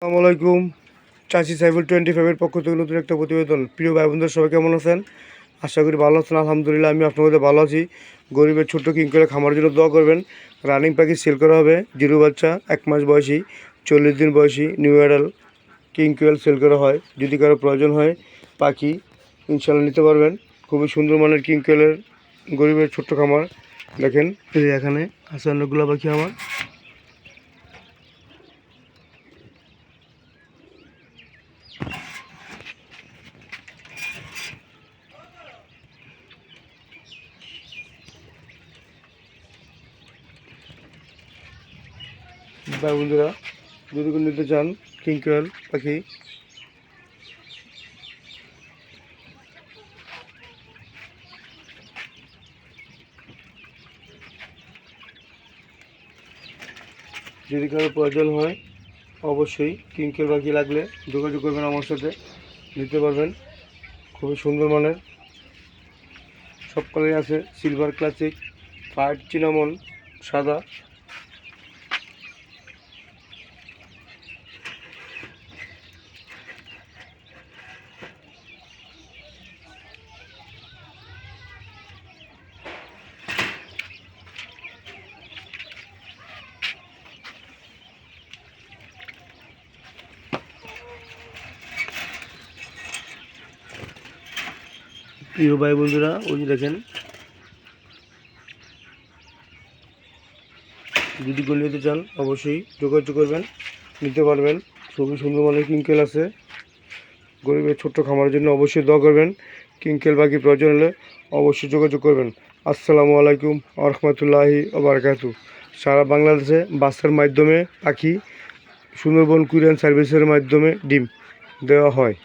আসসালামু আলাইকুম। চাষি সাইফুল 25-এর পক্ষ থেকে নতুন একটা প্রতিবেদন। প্রিয় ভাই বোনদের সবাই কেমন আছেন? আশা করি ভালো আছেন। আলহামদুলিল্লাহ আমি আপনার মধ্যে ভালো আছি। গরিবের ছোট্ট কিংকলে খামারের জন্য দোয়া করবেন। রানিং পাখি সেল করা হবে। জিরো বাচ্চা 1 মাস বয়সী, 40 দিন বয়সী নিউ অ্যাডাল কিংকোয়েল সেল করা হয়। যদি কারো প্রয়োজন হয় পাখি ইনশাল্লাহ নিতে পারবেন। খুবই সুন্দর মানের কিংকোয়েলের গরিবের ছোট্ট খামার। দেখেন এই যে এখানে আছে অনেকগুলো পাখি আমার। ভাই বন্ধুরা যদি কোনো নিতে চান কিংকোয়েল পাখি যদি কারো প্রয়োজন হয় অবশ্যই কিংকোয়েল পাখি লাগলে যোগাযোগ করবেন আমার সাথে, নিতে পারবেন। খুবই সুন্দর মানের সব কালারই আছে, সিলভার ক্লাসিক, হোয়াইট, চিনামন, সাদা। প্রিয় ভাই বন্ধুরা ওই দেখেন, যদি কেউ নিতে চান অবশ্যই যোগাযোগ করবেন, নিতে পারবেন। খুবই সুন্দর মানের কিংকোয়েল আছে। গরিবের ছোট্ট খামারের জন্য অবশ্যই দোয়া করবেন। কিংকোয়েল পাখি প্রয়োজন হলে অবশ্যই যোগাযোগ করবেন। আসসালামু আলাইকুম ওয়া রাহমাতুল্লাহি ওয়া বারাকাতুহু। সারা বাংলাদেশে বাসের মাধ্যমে পাখি সুন্দরবন কুরিয়ার সার্ভিসের মাধ্যমে ডিম দেওয়া হয়।